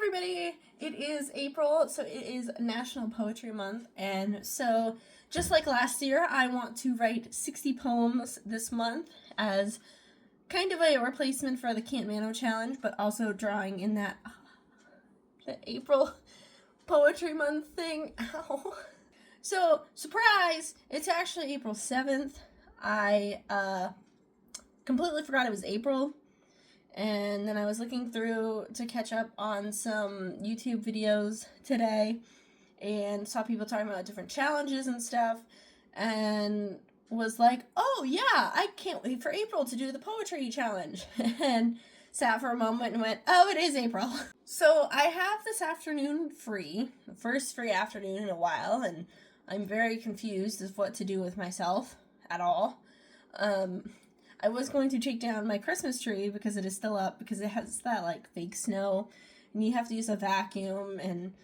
everybody! It is April, so it is National Poetry Month, and so just like last year, I want to write 60 poems this month as kind of a replacement for the Can't Mano challenge, but also drawing in that the April Poetry Month thing. Ow. So, surprise! It's actually April 7th. I completely forgot it was April. And then I was looking through to catch up on some YouTube videos today and saw people talking about different challenges and stuff and was like, oh yeah, I can't wait for April to do the poetry challenge. And sat for a moment and went, oh, it is April. So I have this afternoon free, the first free afternoon in a while, and I'm very confused as what to do with myself at all. I was going to take down my Christmas tree because it is still up because it has that like fake snow and you have to use a vacuum and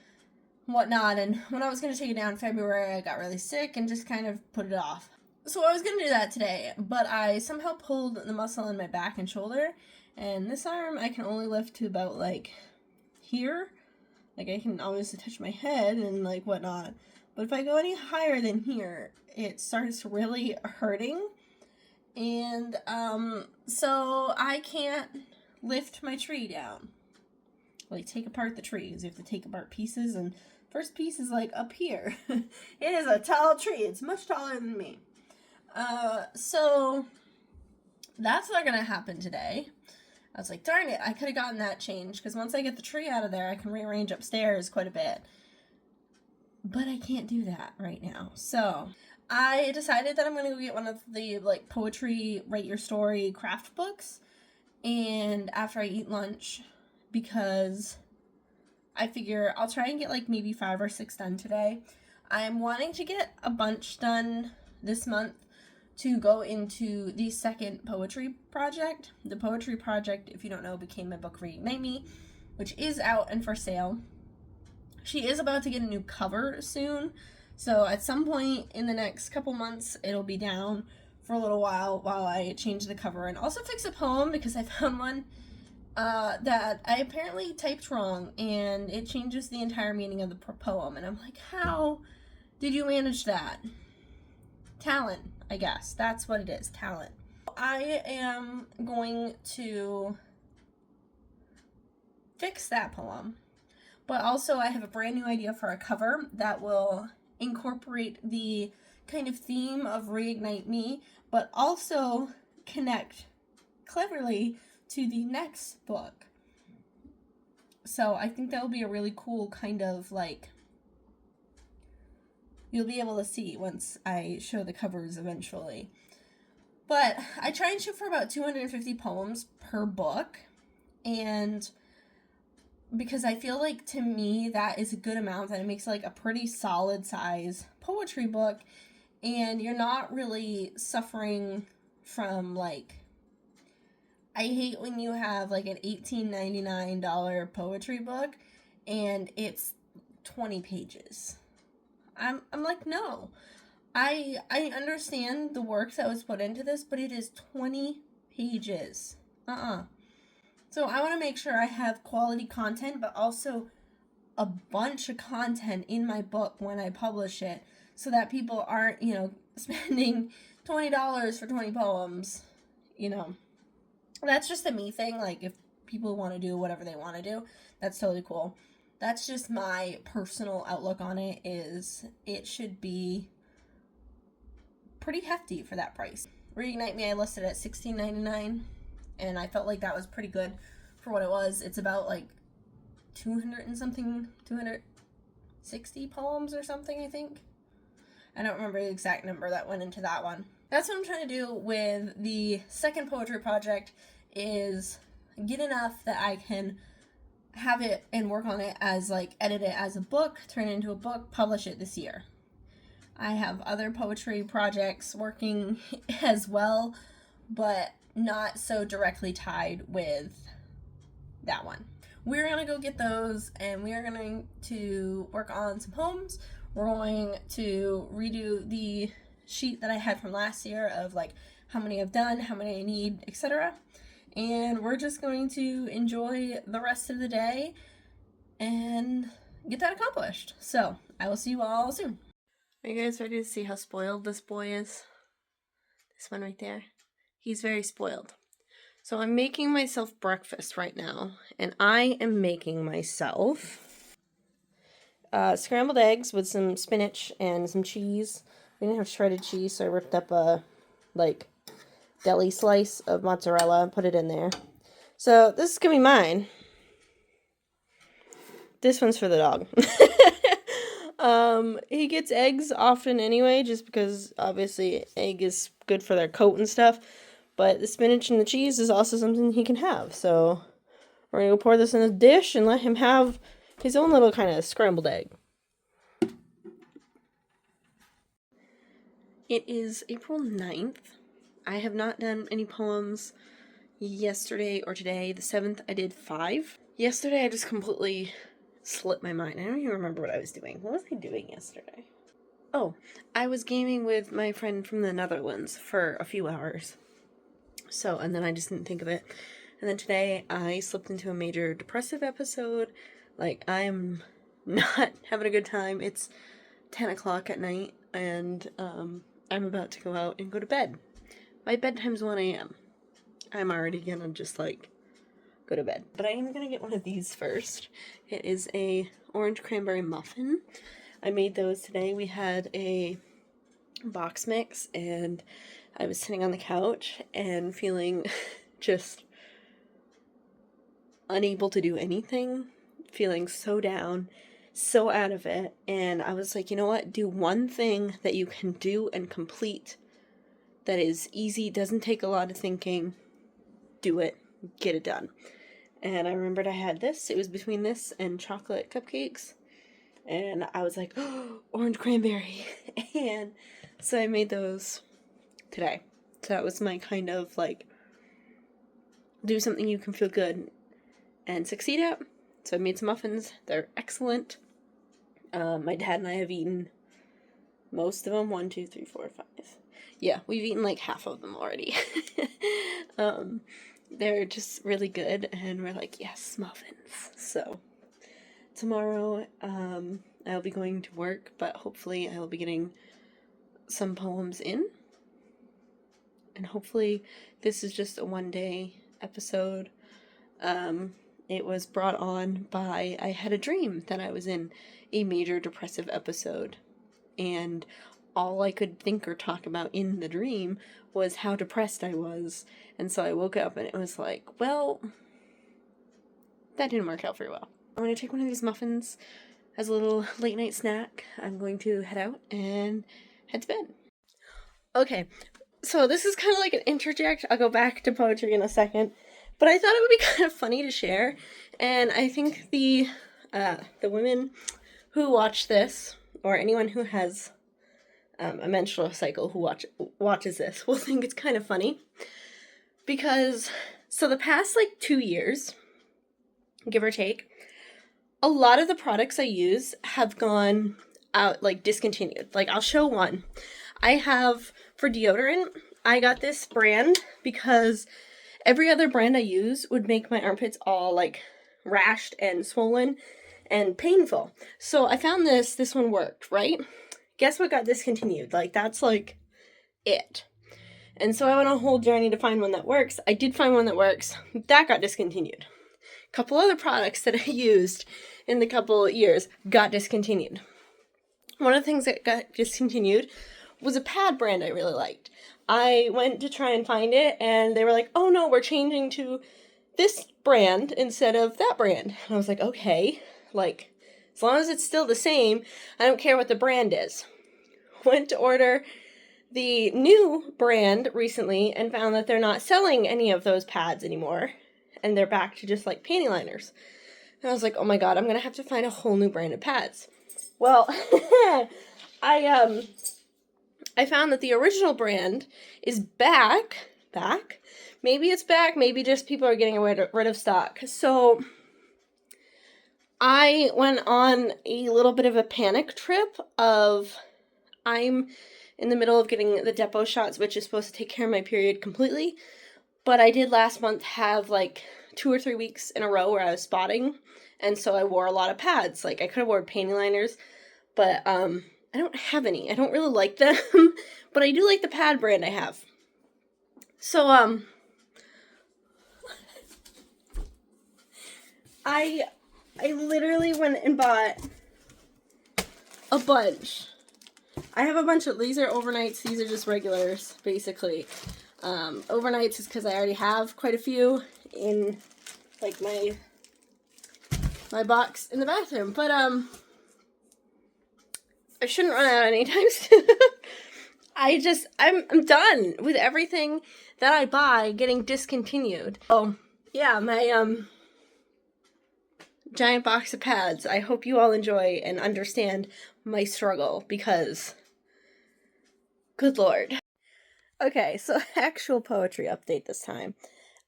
whatnot. And when I was going to take it down in February, I got really sick and just kind of put it off. So I was going to do that today, but I somehow pulled the muscle in my back and shoulder, and this arm I can only lift to about like here. Like I can obviously touch my head and like whatnot, but if I go any higher than here, it starts really hurting. And, so I can't lift my tree down. Like, take apart the tree, because you have to take apart pieces, and first piece is, like, up here. It is a tall tree. It's much taller than me. So that's not gonna happen today. I was like, darn it, I could have gotten that changed, because once I get the tree out of there, I can rearrange upstairs quite a bit. But I can't do that right now, so I decided that I'm going to go get one of the, like, poetry, write your story craft books, and after I eat lunch, because I figure I'll try and get, like, maybe 5 or 6 done today. I'm wanting to get a bunch done this month to go into the second poetry project. The poetry project, if you don't know, became my book Reignite Me, which is out and for sale. She is about to get a new cover soon, so at some point in the next couple months, it'll be down for a little while I change the cover and also fix a poem, because I found one that I apparently typed wrong, and it changes the entire meaning of the poem, and I'm like, how did you manage that? Talent, I guess. That's what it is, talent. I am going to fix that poem, but also I have a brand new idea for a cover that will incorporate the kind of theme of Reignite Me, but also connect cleverly to the next book. So I think that will be a really cool kind of, like, you'll be able to see once I show the covers eventually. But I try and shoot for about 250 poems per book, and because I feel like, to me, that is a good amount, that it makes, like, a pretty solid size poetry book, and you're not really suffering from, like, I hate when you have, like, an $18.99 poetry book, and it's 20 pages. I'm like, no. I understand the work that was put into this, but it is 20 pages. So I want to make sure I have quality content, but also a bunch of content in my book when I publish it, so that people aren't, spending $20 for 20 poems, That's just a me thing. Like, if people want to do whatever they want to do, that's totally cool. That's just my personal outlook on it, is it should be pretty hefty for that price. Reignite Me, I listed at $16.99. And I felt like that was pretty good for what it was. It's about like 260 poems or something, I think. I don't remember the exact number that went into that one. That's what I'm trying to do with the second poetry project, is get enough that I can have it and work on it as, like, edit it as a book, turn it into a book, publish it this year. I have other poetry projects working as well, but not so directly tied with that one. We're going to go get those, and we are going to work on some poems. We're going to redo the sheet that I had from last year of, like, how many I've done, how many I need, etc. And we're just going to enjoy the rest of the day and get that accomplished. So I will see you all soon. Are you guys ready to see how spoiled this boy is? This one right there. He's very spoiled. So I'm making myself breakfast right now, and I am making myself scrambled eggs with some spinach and some cheese. We didn't have shredded cheese, so I ripped up a deli slice of mozzarella and put it in there. So this is gonna be mine. This one's for the dog. He gets eggs often anyway, just because obviously egg is good for their coat and stuff. But the spinach and the cheese is also something he can have. So we're gonna pour this in a dish and let him have his own little kind of scrambled egg. It is April 9th. I have not done any poems yesterday or today. The 7th I did 5. Yesterday I just completely slipped my mind. I don't even remember what I was doing. What was I doing yesterday? Oh, I was gaming with my friend from the Netherlands for a few hours. So, and then I just didn't think of it. And then today I slipped into a major depressive episode. Like, I'm not having a good time. It's 10 o'clock at night, and I'm about to go out and go to bed. My bedtime's 1 a.m. I'm already gonna just, like, go to bed. But I am gonna get one of these first. It is a orange cranberry muffin. I made those today. We had a box mix, and I was sitting on the couch and feeling just unable to do anything, feeling so down, so out of it, and I was like, you know what, do one thing that you can do and complete that is easy, doesn't take a lot of thinking, do it, get it done. And I remembered I had this. It was between this and chocolate cupcakes, and I was like, oh, orange cranberry. And so I made those today. So that was my kind of, like, do something you can feel good and succeed at. So I made some muffins. They're excellent. My dad and I have eaten most of them. 1, 2, 3, 4, 5. Yeah, we've eaten like half of them already. They're just really good, and we're like, yes, muffins. So tomorrow I'll be going to work, but hopefully I'll be getting some poems in. And hopefully this is just a one-day episode. It was brought on by, I had a dream that I was in a major depressive episode, and all I could think or talk about in the dream was how depressed I was. And so I woke up and it was like, well, that didn't work out very well. I'm going to take one of these muffins as a little late night snack. I'm going to head out and head to bed. Okay, so this is kind of like an interject. I'll go back to poetry in a second. But I thought it would be kind of funny to share, and I think the women who watch this, or anyone who has a menstrual cycle who watches this, will think it's kind of funny. Because, so the past, 2 years, give or take, a lot of the products I use have gone out, discontinued. I'll show one. I have, for deodorant, I got this brand because every other brand I use would make my armpits all, rashed and swollen and painful. So I found this one worked, right? Guess what got discontinued? That's, it. And so I went on a whole journey to find one that works. I did find one that works. That got discontinued. A couple other products that I used in the couple years got discontinued. One of the things that got discontinued was a pad brand I really liked. I went to try and find it, and they were like, oh no, we're changing to this brand instead of that brand. And I was like, okay, as long as it's still the same, I don't care what the brand is. Went to order the new brand recently and found that they're not selling any of those pads anymore, and they're back to just panty liners. And I was like, oh my god, I'm gonna have to find a whole new brand of pads. Well, I found that the original brand is back. Maybe it's back, maybe just people are getting rid of stock. So I went on a little bit of a panic trip of, I'm in the middle of getting the depot shots, which is supposed to take care of my period completely. But I did last month have 2 or 3 weeks in a row where I was spotting, and so I wore a lot of pads. Like, I could have worn panty liners, but I don't have any. I don't really like them, but I do like the pad brand I have. So I literally went and bought a bunch. I have a bunch of, these are overnights, these are just regulars, basically. Overnights is because I already have quite a few in, like, my box in the bathroom. But, I shouldn't run out anytime soon. I'm done with everything that I buy getting discontinued. Oh, yeah, my, giant box of pads. I hope you all enjoy and understand my struggle, because good lord. Okay, so actual poetry update this time.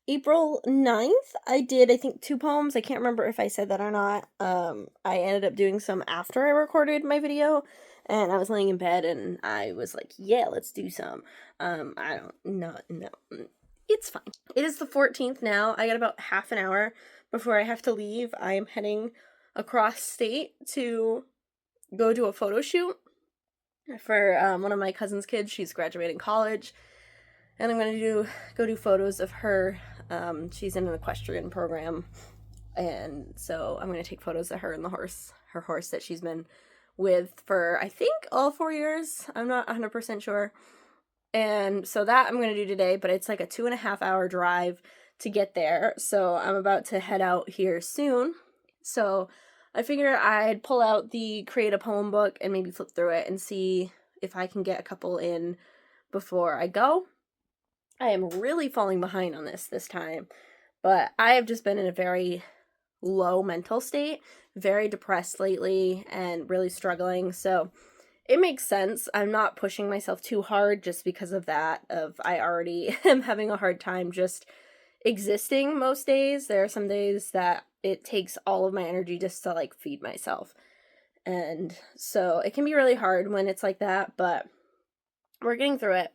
April 9th, I did, I think, 2 poems. I can't remember if I said that or not. I ended up doing some after I recorded my video, and I was laying in bed, and I was like, yeah, let's do some. I don't, no, it's fine. It is the 14th now. I got about half an hour before I have to leave. I am heading across state to go do a photo shoot for one of my cousin's kids. She's graduating college, and I'm going to go do photos of her. She's in an equestrian program, and so I'm going to take photos of her and her horse that she's been with for, I think, all 4 years. I'm not 100% sure. And so that I'm going to do today, but it's like a 2.5 hour drive to get there. So I'm about to head out here soon. So I figured I'd pull out the Create a Poem book and maybe flip through it and see if I can get a couple in before I go. I am really falling behind on this time, but I have just been in a very low mental state, very depressed lately, and really struggling. So it makes sense. I'm not pushing myself too hard just because of that, I already am having a hard time just existing most days. There are some days that it takes all of my energy just to, like, feed myself. And so it can be really hard when it's like that, but we're getting through it.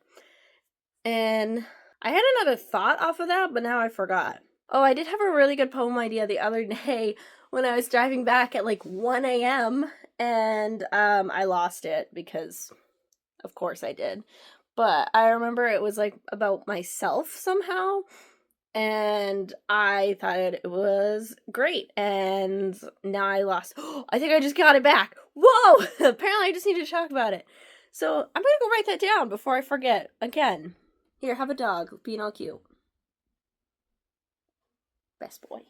And I had another thought off of that, but now I forgot. Oh, I did have a really good poem idea the other day when I was driving back at like 1 a.m. and I lost it because, of course, I did. But I remember it was like about myself somehow, and I thought it was great, and now I lost. I think I just got it back. Whoa! Apparently I just need to talk about it. So I'm gonna go write that down before I forget again. Here, have a dog, being all cute. Best boy.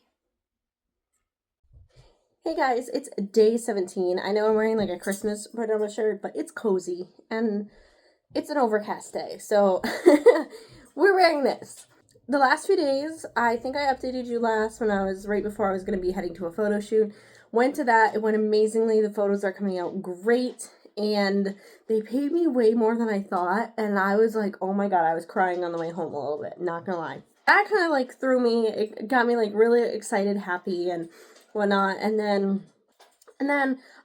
Hey guys, it's day 17. I know I'm wearing like a Christmas pajama shirt, but it's cozy, and it's an overcast day, so we're wearing this. The last few days, I think I updated you last when I was right before I was going to be heading to a photo shoot. Went to that, it went amazingly, the photos are coming out great, and they paid me way more than I thought, and I was like, oh my god, I was crying on the way home a little bit, not gonna lie. That kind of like threw me, it got me like really excited, happy, and whatnot, and then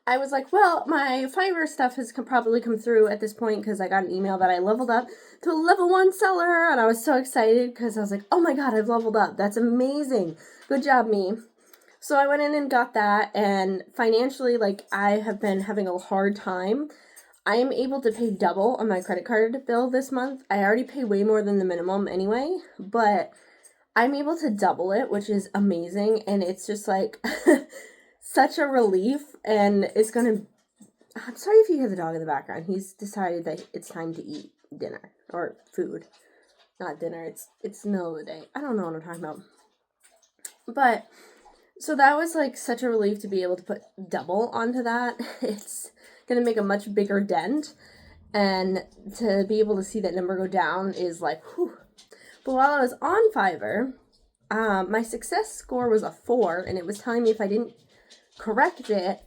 I was like, well, my Fiverr stuff has probably come through at this point because I got an email that I leveled up to a level 1 seller, and I was so excited because I was like, oh my god, I've leveled up. That's amazing. Good job, me. So I went in and got that, and financially, like, I have been having a hard time. I am able to pay double on my credit card bill this month. I already pay way more than the minimum anyway, but I'm able to double it, which is amazing, and it's just like such a relief, and it's gonna, I'm sorry if you hear the dog in the background. He's decided that it's time to eat dinner, or food. Not dinner, it's the middle of the day. I don't know what I'm talking about. But, so that was like such a relief to be able to put double onto that. It's gonna make a much bigger dent, and to be able to see that number go down is like, whew. But while I was on Fiverr, my success score was a 4, and it was telling me if I didn't correct it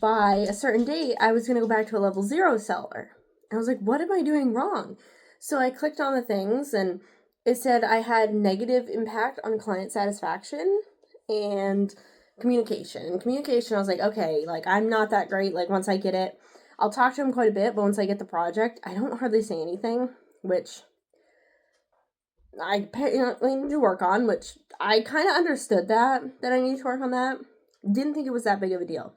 by a certain date, I was going to go back to a level 0 seller. I was like, what am I doing wrong? So I clicked on the things, and it said I had negative impact on client satisfaction and communication. And communication, I was like, okay, like, I'm not that great. Like, once I get it, I'll talk to him quite a bit, but once I get the project, I don't hardly say anything, which I apparently need to work on, which I kind of understood that I need to work on that. Didn't think it was that big of a deal.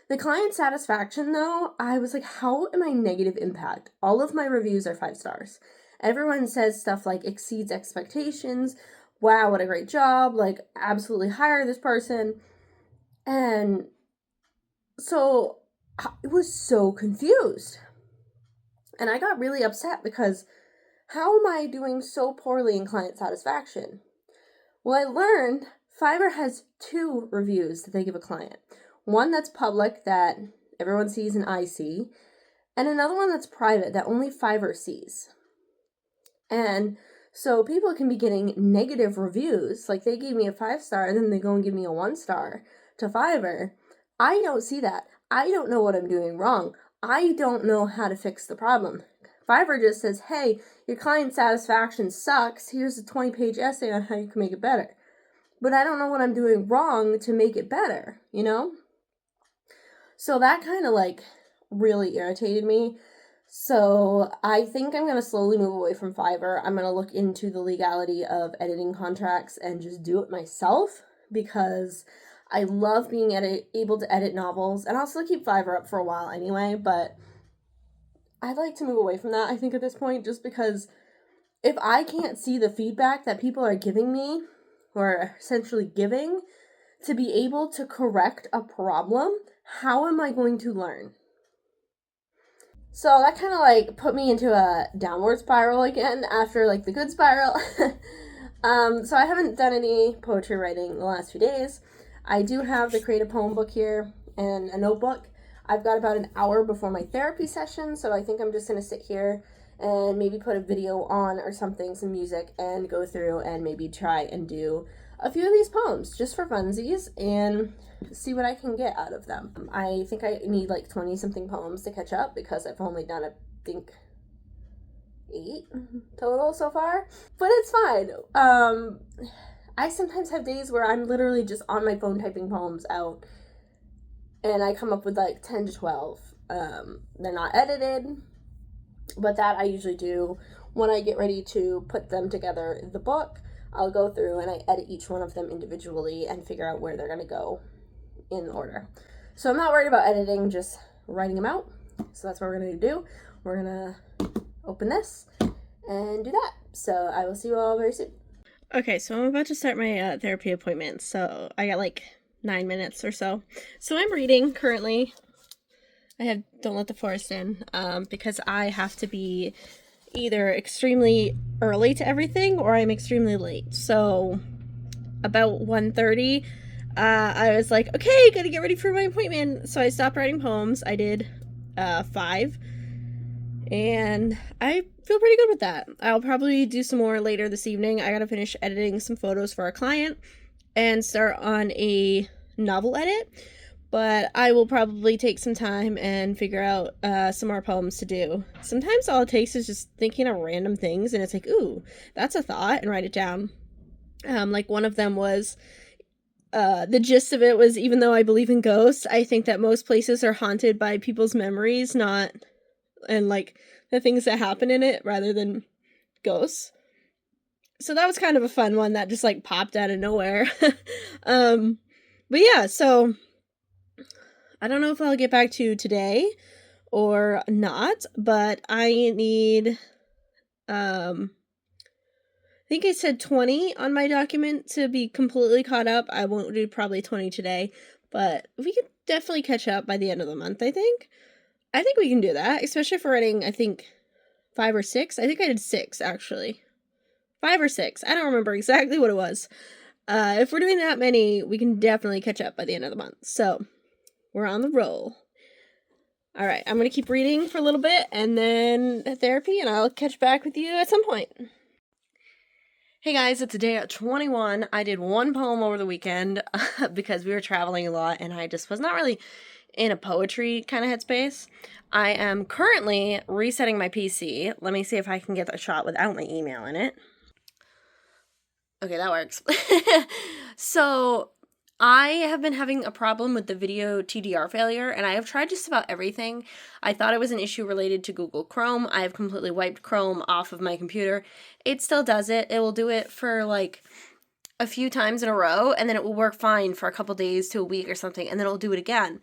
The client satisfaction, though, I was like, how am I negative impact? All of my reviews are 5 stars. Everyone says stuff like exceeds expectations. Wow, what a great job. Like, absolutely hire this person. And so I was so confused. And I got really upset because how am I doing so poorly in client satisfaction? Well, I learned Fiverr has 2 reviews that they give a client. One that's public that everyone sees and I see, and another one that's private that only Fiverr sees. And so people can be getting negative reviews, like they gave me a 5-star and then they go and give me a 1-star to Fiverr. I don't see that. I don't know what I'm doing wrong. I don't know how to fix the problem. Fiverr just says, hey, your client satisfaction sucks. Here's a 20-page essay on how you can make it better. But I don't know what I'm doing wrong to make it better, you know? So that kind of like really irritated me. So I think I'm going to slowly move away from Fiverr. I'm going to look into the legality of editing contracts and just do it myself because I love being able to edit novels, and I'll still keep Fiverr up for a while anyway, but I'd like to move away from that, I think, at this point, just because if I can't see the feedback that people are giving me, or essentially giving, to be able to correct a problem, how am I going to learn? So that kind of like put me into a downward spiral again after like the good spiral. So I haven't done any poetry writing the last few days. I do have the Create a Poem book here and a notebook. I've got about an hour before my therapy session, so I think I'm just going to sit here and maybe put a video on or something, some music, and go through and maybe try and do a few of these poems just for funsies and see what I can get out of them. I think I need like 20 something poems to catch up because I've only done, I think, 8 total so far, but it's fine. I sometimes have days where I'm literally just on my phone typing poems out and I come up with like 10 to 12. They're not edited, but that I usually do when I get ready to put them together in the book. I'll go through and I edit each one of them individually and figure out where they're going to go in order. So I'm not worried about editing, just writing them out. So that's what we're going to do. We're going to open this and do that. So I will see you all very soon. Okay, so I'm about to start my therapy appointment. So I got like 9 minutes or so. So I'm reading currently. I have Don't Let the Forest In because I have to be either extremely early to everything or I'm extremely late. So about 1:30, I was like, okay, gotta get ready for my appointment. So I stopped writing poems. I did 5, and I feel pretty good with that. I'll probably do some more later this evening. I gotta finish editing some photos for a client and start on a novel edit. But I will probably take some time and figure out some more poems to do. Sometimes all it takes is just thinking of random things, and it's like, ooh, that's a thought, and write it down. Like one of them was, the gist of it was, even though I believe in ghosts, I think that most places are haunted by people's memories, and like the things that happen in it, rather than ghosts. So that was kind of a fun one that just like popped out of nowhere. But yeah, so I don't know if I'll get back to today or not, but I need, I think I said 20 on my document to be completely caught up. I won't do probably 20 today, but we could definitely catch up by the end of the month, I think. I think we can do that, especially for writing, I think, 5 or 6. I think I did 6, actually. 5 or 6. I don't remember exactly what it was. If we're doing that many, we can definitely catch up by the end of the month. So we're on the roll. All right, I'm going to keep reading for a little bit and then therapy, and I'll catch back with you at some point. Hey guys, it's day 21. I did 1 poem over the weekend because we were traveling a lot and I just was not really in a poetry kind of headspace. I am currently resetting my PC. Let me see if I can get a shot without my email in it. Okay, that works. So I have been having a problem with the video TDR failure, and I have tried just about everything. I thought it was an issue related to Google Chrome. I have completely wiped Chrome off of my computer. It still does it. It will do it for like a few times in a row, and then it will work fine for a couple days to a week or something, and then it'll do it again.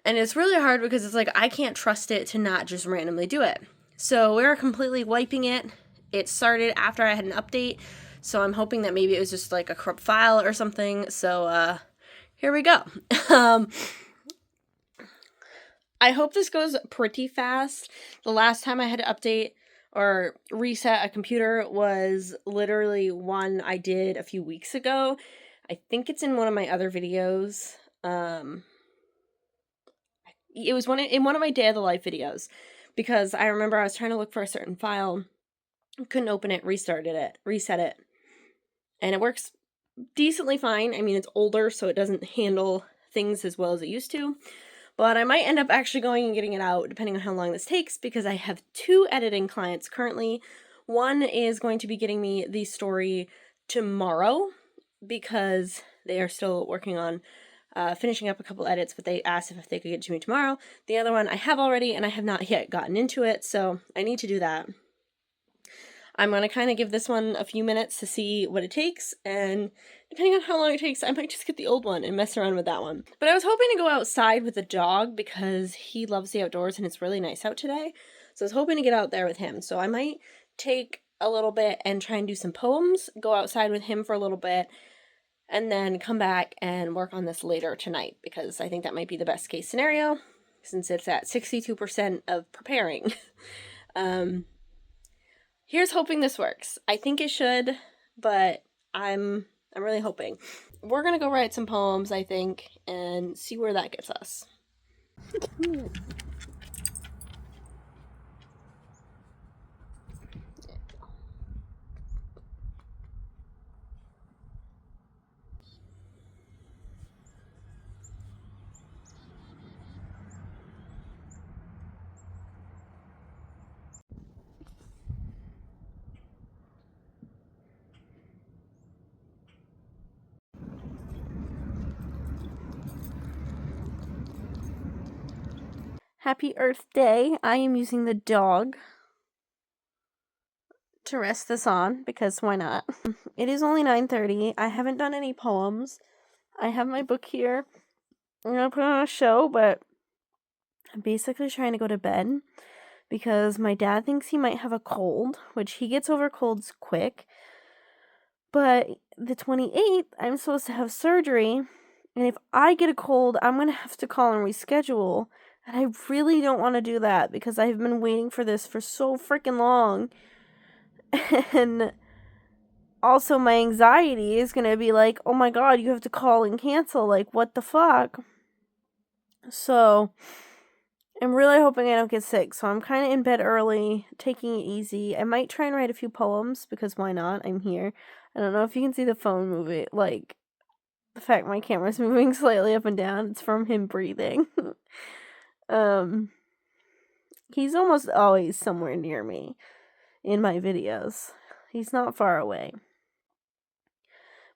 And it's really hard because it's like I can't trust it to not just randomly do it. So we're completely wiping it. It started after I had an update, so I'm hoping that maybe it was just like a corrupt file or something. So here we go. I hope this goes pretty fast. The last time I had to update or reset a computer was literally one I did a few weeks ago. I think it's in one of my other videos. It was in one of my Day of the Life videos, because I remember I was trying to look for a certain file, couldn't open it, reset it, and it works decently fine. I mean, it's older, so it doesn't handle things as well as it used to, but I might end up actually going and getting it out depending on how long this takes, because I have 2 editing clients currently. One is going to be getting me the story tomorrow because they are still working on finishing up a couple edits, but they asked if they could get to me tomorrow. The other one I have already, and I have not yet gotten into it, so I need to do that. I'm going to kind of give this one a few minutes to see what it takes, and depending on how long it takes, I might just get the old one and mess around with that one. But I was hoping to go outside with the dog because he loves the outdoors and it's really nice out today. So I was hoping to get out there with him. So I might take a little bit and try and do some poems, go outside with him for a little bit, and then come back and work on this later tonight, because I think that might be the best case scenario since it's at 62% of preparing. Here's hoping this works. I think it should, but I'm really hoping. We're gonna go write some poems, I think, and see where that gets us. Happy Earth Day. I am using the dog to rest this on, because why not? It is only 9:30. I haven't done any poems. I have my book here. I'm gonna put on a show, but I'm basically trying to go to bed because my dad thinks he might have a cold, which he gets over colds quick. But the 28th, I'm supposed to have surgery, and if I get a cold, I'm going to have to call and reschedule. And I really don't want to do that because I've been waiting for this for so freaking long. And also my anxiety is going to be like, oh my god, you have to call and cancel. Like, what the fuck? So I'm really hoping I don't get sick. So I'm kind of in bed early, taking it easy. I might try and write a few poems because why not? I'm here. I don't know if you can see the phone moving, like the fact my camera's moving slightly up and down. It's from him breathing. He's almost always somewhere near me in my videos. He's not far away.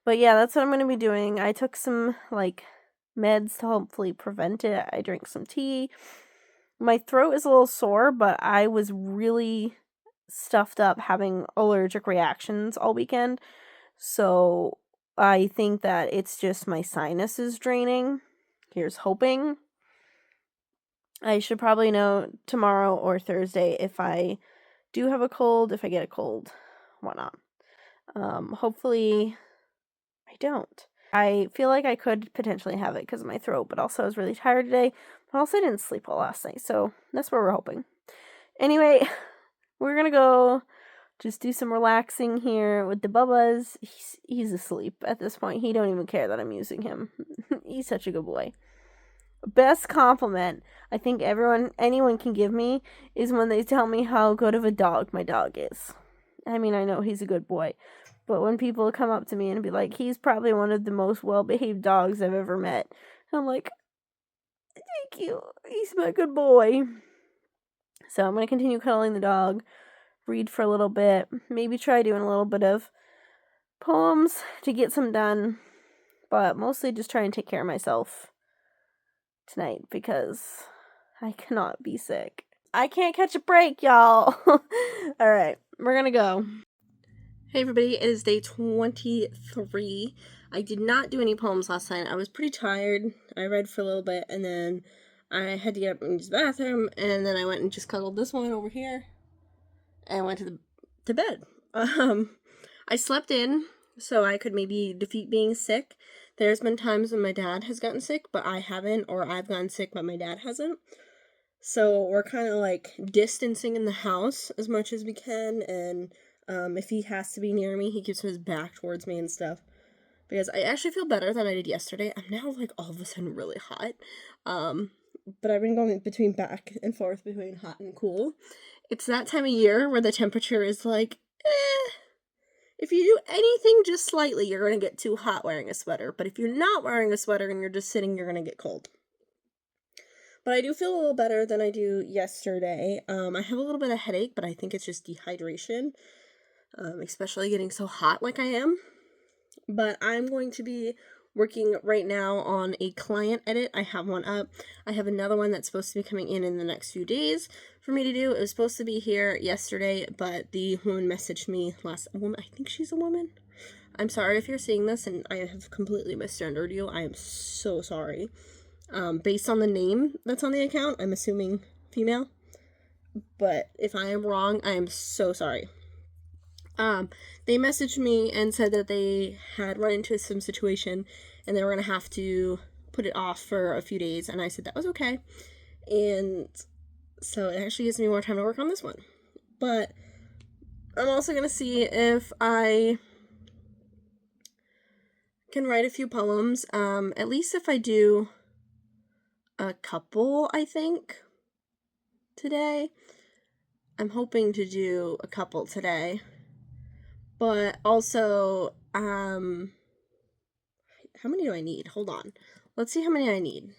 But yeah, that's what I'm going to be doing. I took some like meds to hopefully prevent it. I drank some tea. My throat is a little sore, but I was really stuffed up having allergic reactions all weekend. So I think that it's just my sinuses draining. Here's hoping. I should probably know tomorrow or Thursday if I do have a cold, if I get a cold, whatnot. Hopefully I don't. I feel like I could potentially have it because of my throat, but also I was really tired today. But also I didn't sleep well last night, so that's where we're hoping. Anyway, we're gonna go just do some relaxing here with the Bubbas. He's asleep at this point. He don't even care that I'm using him. He's such a good boy. Best compliment I think anyone can give me is when they tell me how good of a dog my dog is. I mean, I know he's a good boy, but when people come up to me and be like, he's probably one of the most well-behaved dogs I've ever met, I'm like, thank you, he's my good boy. So I'm going to continue cuddling the dog, read for a little bit, maybe try doing a little bit of poems to get some done, but mostly just trying to take care of myself tonight because I cannot be sick. I can't catch a break, y'all. Alright, we're gonna go. Hey everybody, it is day 23. I did not do any poems last night. I was pretty tired. I read for a little bit and then I had to get up and use the bathroom, and then I went and just cuddled this one over here and went to bed. I slept in so I could maybe defeat being sick. There's been times when my dad has gotten sick, but I haven't, or I've gotten sick, but my dad hasn't. So we're kind of like distancing in the house as much as we can, and if he has to be near me, he keeps his back towards me and stuff. Because I actually feel better than I did yesterday. I'm now like all of a sudden really hot. But I've been going between back and forth between hot and cool. It's that time of year where the temperature is like, if you do anything just slightly, you're going to get too hot wearing a sweater. But if you're not wearing a sweater and you're just sitting, you're going to get cold. But I do feel a little better than I do yesterday. I have a little bit of headache, but I think it's just dehydration. Especially getting so hot like I am. But I'm going to be working right now on a client edit. I have one up. I have another one that's supposed to be coming in the next few days for me to do. It was supposed to be here yesterday, but the woman messaged me I think she's a woman. I'm sorry if you're seeing this and I have completely misgendered you. I am so sorry. Based on the name that's on the account, I'm assuming female. But if I am wrong, I am so sorry. They messaged me and said that they had run into some situation and they were going to have to put it off for a few days, and I said that was okay. And so it actually gives me more time to work on this one. But I'm also going to see if I can write a few poems, at least if I do a couple, I think, today. I'm hoping to do a couple today. But also, how many do I need? Hold on. Let's see how many I need.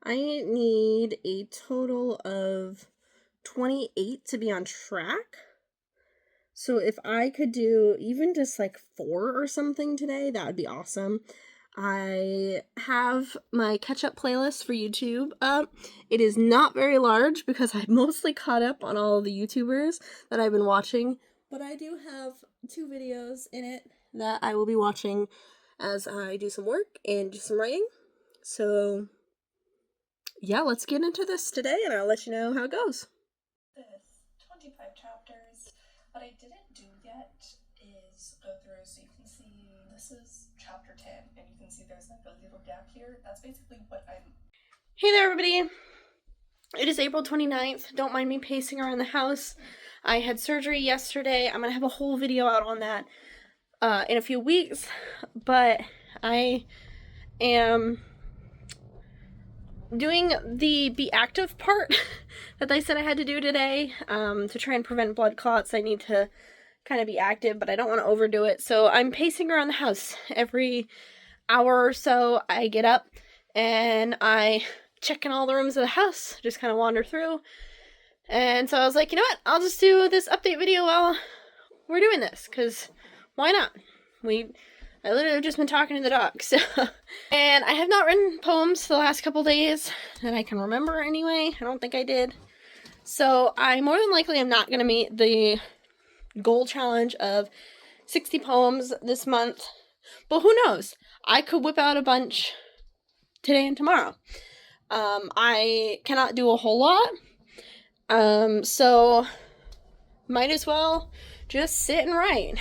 I need a total of 28 to be on track. So if I could do even just like 4 or something today, that would be awesome. I have my catch-up playlist for YouTube up. It is not very large because I mostly caught up on all of the YouTubers that I've been watching. But I do have 2 videos in it that I will be watching as I do some work and do some writing. So, yeah, let's get into this today and I'll let you know how it goes. This 25 chapters. What I didn't do yet is go through so you can see this is chapter 10 and you can see there's like a little gap here. That's basically what I'm... Hey there, everybody. It is April 29th. Don't mind me pacing around the house. I had surgery yesterday. I'm going to have a whole video out on that in a few weeks. But I am doing the be active part that they said I had to do today to try and prevent blood clots. I need to kind of be active, but I don't want to overdo it. So I'm pacing around the house. Every hour or so I get up and I check in all the rooms of the house, just kind of wander through. And so I was like, you know what, I'll just do this update video while we're doing this, because why not? I literally have just been talking to the dog, so. And I have not written poems the last couple days that I can remember anyway. I don't think I did. So I more than likely am not going to meet the goal challenge of 60 poems this month. But who knows? I could whip out a bunch today and tomorrow. I cannot do a whole lot. So might as well just sit and write.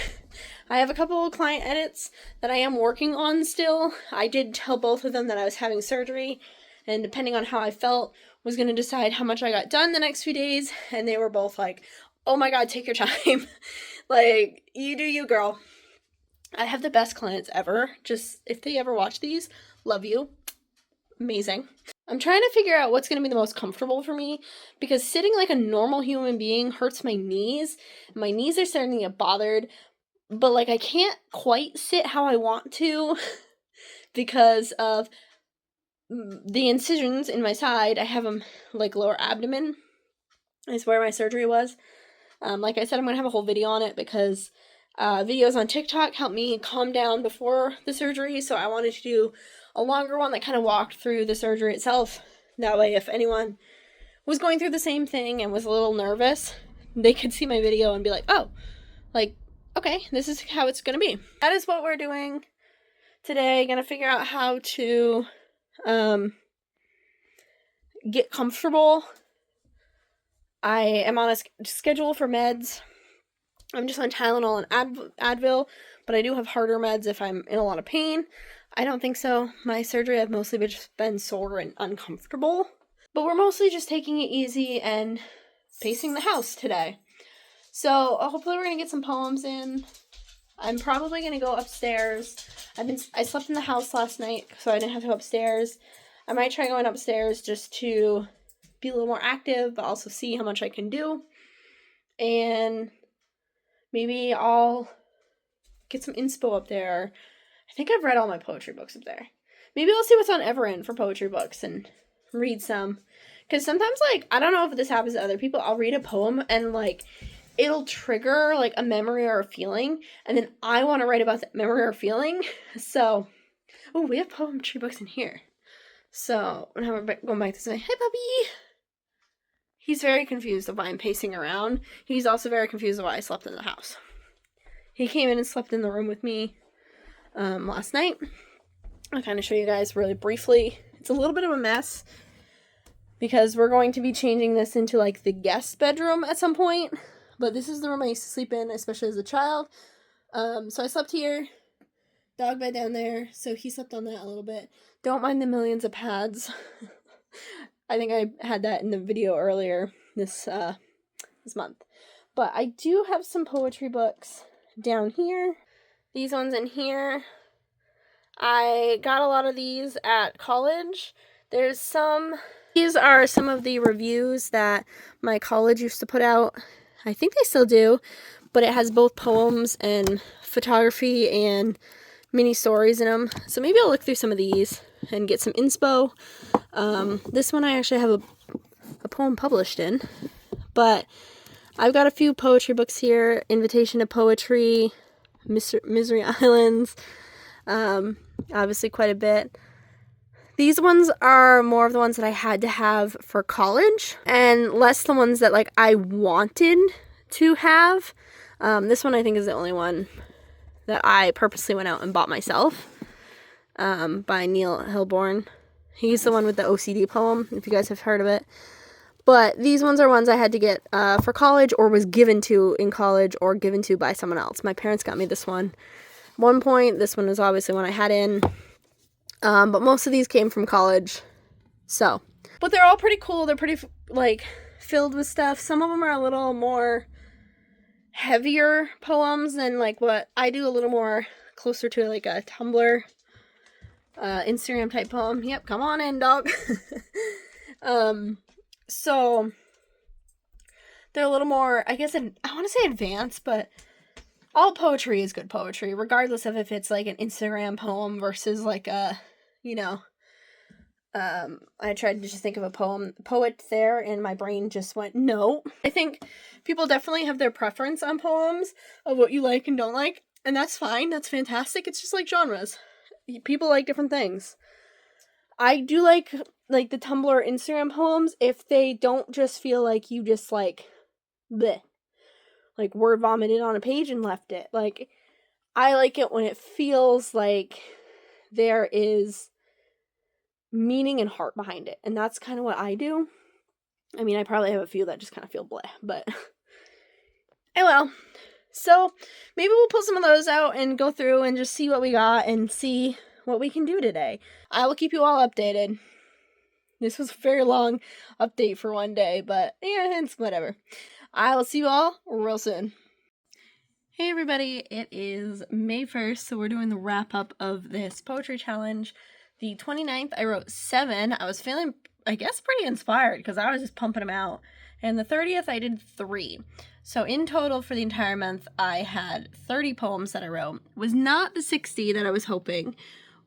I have a couple of client edits that I am working on still. I did tell both of them that I was having surgery, and depending on how I felt, was going to decide how much I got done the next few days, and they were both like, oh my god, take your time. Like, you do you, girl. I have the best clients ever. Just, if they ever watch these, love you. Amazing. I'm trying to figure out what's going to be the most comfortable for me, because sitting like a normal human being hurts my knees. My knees are starting to get bothered, but like I can't quite sit how I want to because of the incisions in my side. I have them like lower abdomen is where my surgery was. Like I said, I'm going to have a whole video on it because videos on TikTok helped me calm down before the surgery, so I wanted to do a longer one that kind of walked through the surgery itself. That way, if anyone was going through the same thing and was a little nervous, they could see my video and be like, oh, like, okay, this is how it's gonna be. That is what we're doing today. Gonna figure out how to get comfortable. I am on a schedule for meds. I'm just on Tylenol and Advil, but I do have harder meds if I'm in a lot of pain. I don't think so. My surgery, I've mostly just been sore and uncomfortable. But we're mostly just taking it easy and pacing the house today. So hopefully we're going to get some poems in. I'm probably going to go upstairs. I slept in the house last night, so I didn't have to go upstairs. I might try going upstairs just to be a little more active, but also see how much I can do. And maybe I'll get some inspo up there. I think I've read all my poetry books up there. Maybe I'll see what's on Everend for poetry books and read some. Because sometimes, like, I don't know if this happens to other people, I'll read a poem and, like, it'll trigger, like, a memory or a feeling. And then I want to write about that memory or feeling. So, oh, we have poetry books in here. So, now we're going back this way. Hey, puppy! He's very confused of why I'm pacing around. He's also very confused of why I slept in the house. He came in and slept in the room with me last night. I'll kind of show you guys really briefly. It's a little bit of a mess because we're going to be changing this into like the guest bedroom at some point. But this is the room I used to sleep in, especially as a child. So I slept here. Dog bed down there. So he slept on that a little bit. Don't mind the millions of pads. I think I had that in the video earlier this month. But I do have some poetry books down here. These ones in here. I got a lot of these at college. These are some of the reviews that my college used to put out. I think they still do, but it has both poems and photography and mini stories in them. So maybe I'll look through some of these and get some inspo. This one I actually have a poem published in, but I've got a few poetry books here. Invitation to Poetry, Misery Islands, obviously quite a bit. These ones are more of the ones that I had to have for college and less the ones that like I wanted to have. This one I think is the only one that I purposely went out and bought myself, by Neil Hilborn. He's the one with the OCD poem, if you guys have heard of it. But these ones are ones I had to get for college or was given to in college or given to by someone else. My parents got me this one. At one point, this one was obviously one I had in. But most of these came from college. So, but they're all pretty cool. They're pretty, like, filled with stuff. Some of them are a little more heavier poems than, like, what I do. A little more closer to, like, a Tumblr, Instagram type poem. Yep, come on in, dog. So, they're a little more, I guess, I want to say advanced, but all poetry is good poetry, regardless of if it's, like, an Instagram poem versus, like, a, you know, I tried to just think of a poet there, and my brain just went, no. I think people definitely have their preference on poems of what you like and don't like, and that's fine, that's fantastic. It's just like genres. People like different things. I do like the Tumblr Instagram poems if they don't just feel like you just, like, bleh. Like, word vomited on a page and left it. Like, I like it when it feels like there is meaning and heart behind it. And that's kind of what I do. I mean, I probably have a few that just kind of feel bleh, but oh well. So, maybe we'll pull some of those out and go through and just see what we got and see what we can do today. I will keep you all updated. This was a very long update for one day, but yeah, it's whatever. I will see you all real soon. Hey everybody, it is May 1st, so we're doing the wrap up of this poetry challenge. The 29th, I wrote 7. I was feeling, I guess, pretty inspired because I was just pumping them out. And the 30th, I did 3. So in total for the entire month, I had 30 poems that I wrote. It was not the 60 that I was hoping,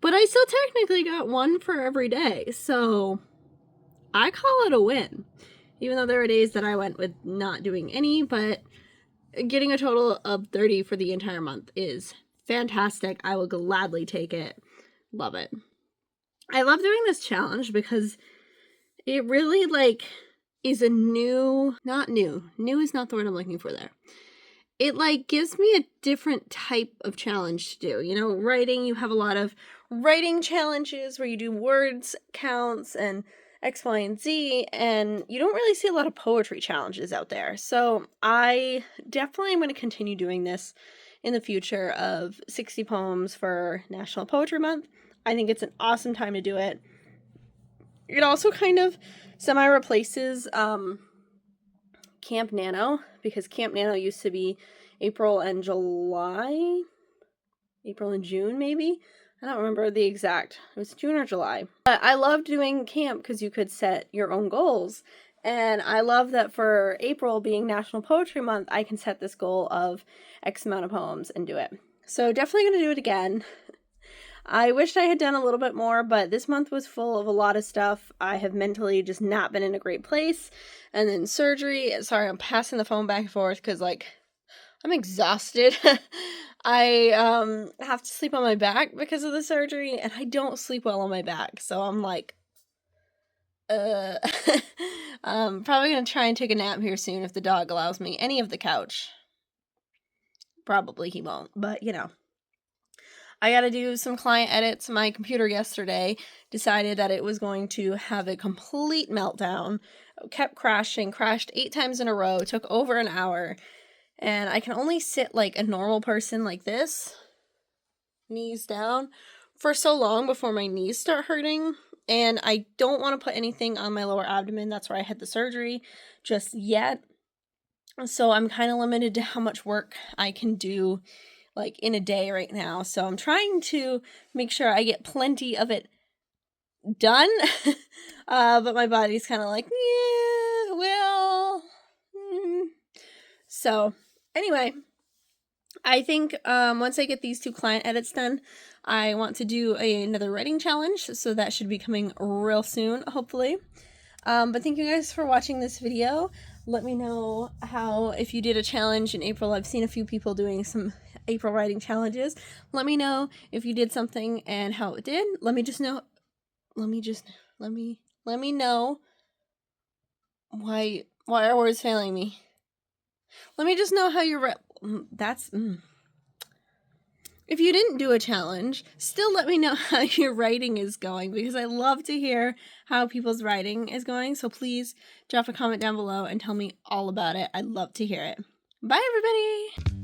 but I still technically got one for every day. So I call it a win. Even though there were days that I went with not doing any, but getting a total of 30 for the entire month is fantastic. I will gladly take it. Love it. I love doing this challenge because it really like is a new is not the word I'm looking for there. It like gives me a different type of challenge to do. You know, writing, you have a lot of writing challenges where you do words counts and X, Y, and Z, and you don't really see a lot of poetry challenges out there. So I definitely am going to continue doing this in the future of 60 poems for National Poetry Month. I think it's an awesome time to do it. It also kind of semi-replaces Camp Nano, because Camp Nano used to be April and June, maybe? I don't remember the exact. It was June or July. But I loved doing camp because you could set your own goals. And I love that for April being National Poetry Month, I can set this goal of X amount of poems and do it. So definitely going to do it again. I wished I had done a little bit more, but this month was full of a lot of stuff. I have mentally just not been in a great place. And then surgery. Sorry, I'm passing the phone back and forth because, like, I'm exhausted. I have to sleep on my back because of the surgery, and I don't sleep well on my back. So I'm like, I'm probably going to try and take a nap here soon if the dog allows me. Any of the couch. Probably he won't, but you know. I got to do some client edits. My computer yesterday decided that it was going to have a complete meltdown. It kept crashing, crashed 8 times in a row, took over an hour. And I can only sit like a normal person like this, knees down, for so long before my knees start hurting. And I don't want to put anything on my lower abdomen. That's where I had the surgery just yet. So I'm kind of limited to how much work I can do like in a day right now. So I'm trying to make sure I get plenty of it done. But my body's kind of like, yeah, well. So anyway, I think once I get these 2 client edits done, I want to do another writing challenge. So that should be coming real soon, hopefully. But thank you guys for watching this video. Let me know how, if you did a challenge in April. I've seen a few people doing some April writing challenges. Let me know if you did something and how it did. Let me know why are words failing me? Let me just know how you're If you didn't do a challenge, still let me know how your writing is going, because I love to hear how people's writing is going. So please drop a comment down below and tell me all about it. I'd love to hear it. Bye, everybody!